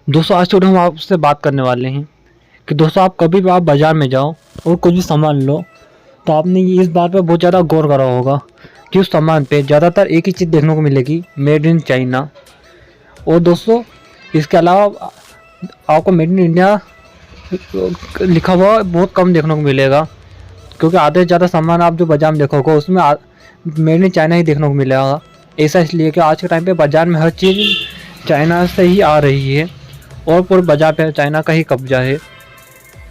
दोस्तों आज हम आपसे बात करने वाले हैं कि दोस्तों आप कभी भी आप बाज़ार में जाओ और कुछ भी सामान लो, तो आपने ये इस बात पे बहुत ज़्यादा गौर करा होगा कि उस सामान पे ज़्यादातर एक ही चीज़ देखने को मिलेगी, मेड इन चाइना। और दोस्तों इसके अलावा आपको मेड इन इंडिया लिखा हुआ बहुत कम देखने को मिलेगा, क्योंकि आधे से ज़्यादा सामान आप जो बाज़ार में देखोगे उसमें मेड इन चाइना ही देखने को मिलेगा। ऐसा इसलिए कि आज के टाइम पे बाज़ार में हर चीज़ चाइना से ही आ रही है और पूरे बाजार पे चाइना का ही कब्जा है।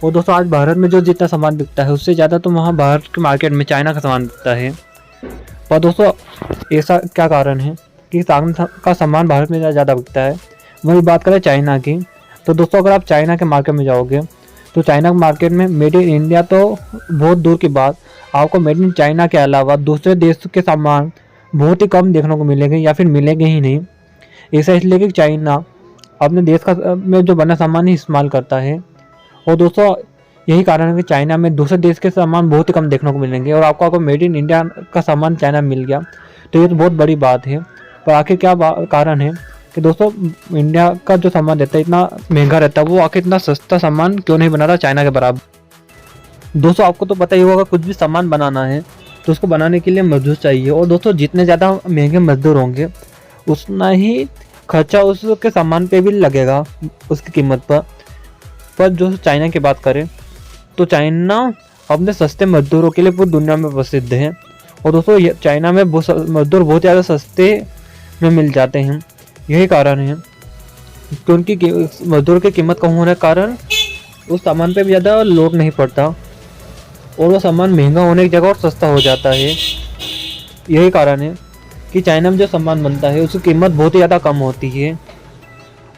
और दोस्तों आज भारत में जो जितना सामान बिकता है उससे ज़्यादा तो वहाँ बाहर के मार्केट में चाइना का सामान बिकता है। पर दोस्तों ऐसा क्या कारण है कि चाइना का सामान भारत में ज़्यादा बिकता है। वही बात करें चाइना की, तो दोस्तों अगर आप चाइना के मार्केट में जाओगे तो चाइना के मार्केट में मेड इन इंडिया तो बहुत दूर की बात, आपको मेड इन चाइना के अलावा दूसरे देश के सामान बहुत ही कम देखने को मिलेंगे या फिर मिलेंगे ही नहीं। ऐसा इसलिए कि चाइना अपने देश का में जो बना सामान ही इस्तेमाल करता है। और दोस्तों यही कारण है कि चाइना में दूसरे देश के सामान बहुत ही कम देखने को मिलेंगे और आपको अगर मेड इन इंडिया का सामान चाइना में मिल गया तो ये तो बहुत बड़ी बात है। पर आखिर क्या कारण है कि दोस्तों इंडिया का जो सामान रहता है इतना महंगा रहता है, वो आखिर इतना सस्ता सामान क्यों नहीं बनाता चाइना के बराबर। दोस्तों आपको तो पता ही होगा कुछ भी सामान बनाना है तो उसको बनाने के लिए मजदूर चाहिए, और दोस्तों जितने ज़्यादा महंगे मजदूर होंगे उतना ही खर्चा उसके सामान पे भी लगेगा, उसकी कीमत पर जो चाइना की बात करें तो चाइना अपने सस्ते मजदूरों के लिए पूरी दुनिया में प्रसिद्ध है। और दोस्तों चाइना में मजदूर बहुत ज़्यादा सस्ते में मिल जाते हैं। यही कारण है कि उनकी मजदूर की कीमत कम होने के कारण उस सामान पे भी ज़्यादा लोड नहीं पड़ता और वो सामान महंगा होने की जगह और सस्ता हो जाता है। यही कारण है कि चाइना में जो सामान बनता है उसकी कीमत बहुत ही ज़्यादा कम होती है।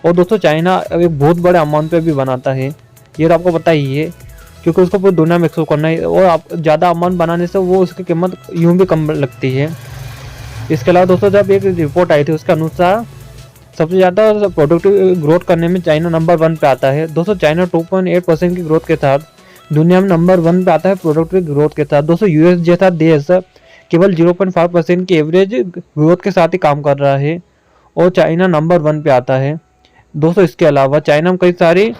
और दोस्तों चाइना एक बहुत बड़े अमाउंट पे भी बनाता है, ये तो आपको पता ही है, क्योंकि उसको पूरी दुनिया में एक्सपोर्ट करना है और आप ज़्यादा अमाउंट बनाने से वो उसकी कीमत यूँ भी कम लगती है। इसके अलावा दोस्तों जब एक रिपोर्ट आई थी उसके अनुसार सबसे ज़्यादा प्रोडक्टिव ग्रोथ करने में चाइना नंबर 1 पे आता है। दोस्तों चाइना 2.8% की ग्रोथ के साथ दुनिया में नंबर 1 पे आता है प्रोडक्टिव ग्रोथ के साथ। दोस्तों यूएस जैसा देश केवल 0.5% की एवरेज ग्रोथ के साथ ही काम कर रहा है और चाइना नंबर 1 पे आता है। दोस्तों इसके अलावा चाइना में कई सारी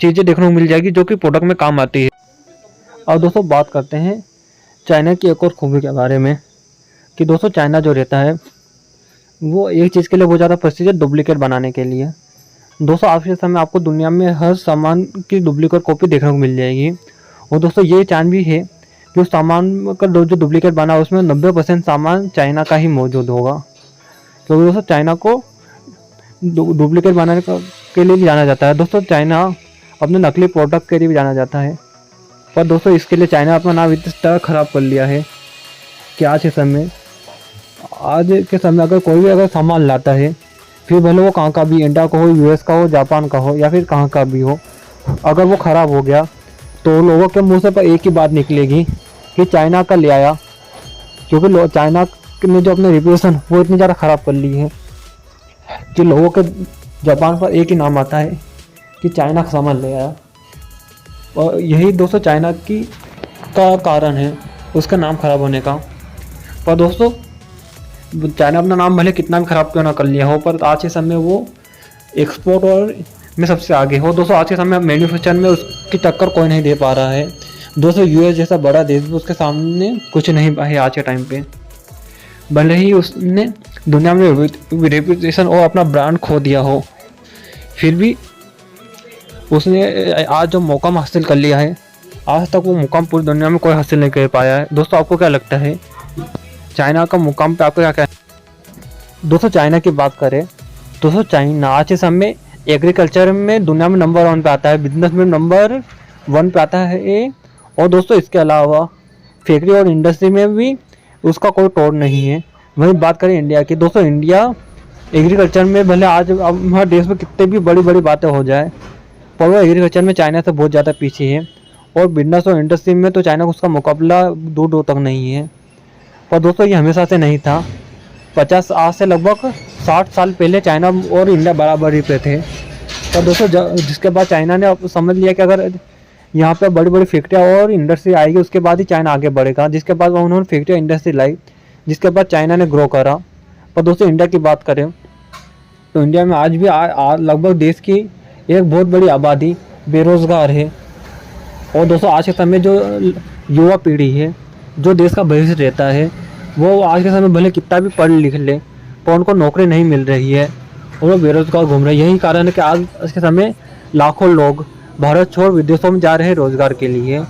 चीज़ें देखने को मिल जाएगी जो कि प्रोडक्ट में काम आती है। और दोस्तों बात करते हैं चाइना की एक और खूबी के बारे में कि दोस्तों चाइना जो रहता है वो एक चीज़ के लिए बहुत ज़्यादा प्रसिद्ध है, डुप्लीकेट बनाने के लिए। दोस्तों आज के समय आपको दुनिया में हर सामान की डुप्लीकेट कॉपी देखने को मिल जाएगी। और दोस्तों ये चांद भी है कि उस सामान का जो डुप्लीकेट बना है उसमें 90% सामान चाइना का ही मौजूद होगा, क्योंकि दोस्तों चाइना को डुप्लीकेट बनाने के लिए भी जाना जाता है। दोस्तों चाइना अपने नकली प्रोडक्ट के लिए भी जाना जाता है, पर दोस्तों इसके लिए चाइना अपना नाम इस तरह ख़राब कर लिया है कि आज के समय अगर कोई भी अगर सामान लाता है, फिर भले वो कहाँ का भी, इंडिया का हो, यूएस का हो, जापान का हो या फिर कहाँ का भी हो, अगर वो ख़राब हो गया तो लोगों के मुंह से पर एक ही बात निकलेगी कि चाइना का ले आया, क्योंकि चाइना ने जो अपने रिप्यूटेशन वो इतनी ज़्यादा ख़राब कर ली है कि लोगों के जापान पर एक ही नाम आता है कि चाइना का सामान ले आया। और यही दोस्तों चाइना का कारण है उसका नाम ख़राब होने का। पर दोस्तों चाइना अपना नाम भले कितना भी ख़राब क्यों ना कर लिया हो, पर आज के समय वो एक्सपोर्ट और में सबसे आगे हो। दोस्तों आज के समय मैन्युफैक्चर में उसकी टक्कर कोई नहीं दे पा रहा है। दोस्तों यूएस जैसा बड़ा देश भी उसके सामने कुछ नहीं है आज के टाइम पे। भले ही उसने दुनिया में रेपुटेशन और अपना ब्रांड खो दिया हो, फिर भी उसने आज जो मुकाम हासिल कर लिया है, आज तक वो मुकाम पूरी दुनिया में कोई हासिल नहीं कर पाया है। दोस्तों आपको क्या लगता है चाइना का मुकाम पे आपको क्या कहना है? दोस्तों चाइना की बात करें, दोस्तों चाइना आज के समय एग्रीकल्चर में दुनिया में नंबर 1 पे आता है, बिजनेस में नंबर 1 पे आता है। और दोस्तों इसके अलावा फैक्ट्री और इंडस्ट्री में भी उसका कोई तोड़ नहीं है। वहीं बात करें इंडिया की, दोस्तों इंडिया एग्रीकल्चर में भले आज हमारे देश में कितने भी बड़ी बड़ी बातें हो जाए, पर वो एग्रीकल्चर में चाइना से बहुत ज़्यादा पीछे है। और बिजनेस और इंडस्ट्री में तो चाइना का उसका मुकाबला दूर दूर तक नहीं है। पर दोस्तों ये हमेशा से नहीं था, 50 आज से लगभग 60 साल पहले चाइना और इंडिया बराबरी पे थे। पर दोस्तों जिसके बाद चाइना ने समझ लिया कि अगर यहाँ पे बड़ी बड़ी फैक्ट्रियाँ और इंडस्ट्री आएगी उसके बाद ही चाइना आगे बढ़ेगा, जिसके बाद उन्होंने फैक्ट्री इंडस्ट्री लाई, जिसके बाद चाइना ने ग्रो करा। पर दोस्तों इंडिया की बात करें तो इंडिया में आज भी लगभग देश की एक बहुत बड़ी आबादी बेरोज़गार है। और दोस्तों आज के समय जो युवा पीढ़ी है, जो देश का भविष्य रहता है, वो आज के समय भले कितना भी पढ़ लिख ले पर उनको नौकरी नहीं मिल रही है और वो बेरोज़गार घूम रहे हैं। यही कारण है कि आज के समय लाखों लोग भारत छोड़ विदेशों में जा रहे हैं रोज़गार के लिए।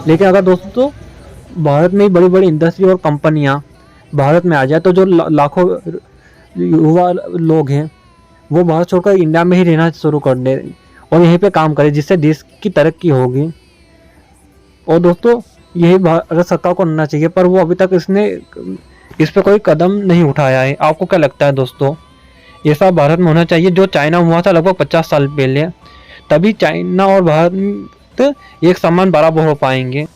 लेकिन अगर दोस्तों भारत में बड़ी बड़ी इंडस्ट्री और कंपनियां भारत में आ जाए तो जो लाखों युवा लोग हैं वो भारत छोड़कर इंडिया में ही रहना शुरू कर दे और यहीं पे काम करें, जिससे देश की तरक्की होगी। और दोस्तों यही भारत सरकार को करना चाहिए, पर वो अभी तक इस पे कोई कदम नहीं उठाया है। आपको क्या लगता है दोस्तों? ये सब भारत में होना चाहिए जो चाइना हुआ था लगभग 50 साल पहले, तभी चाइना और भारत एक समान बराबर हो पाएंगे।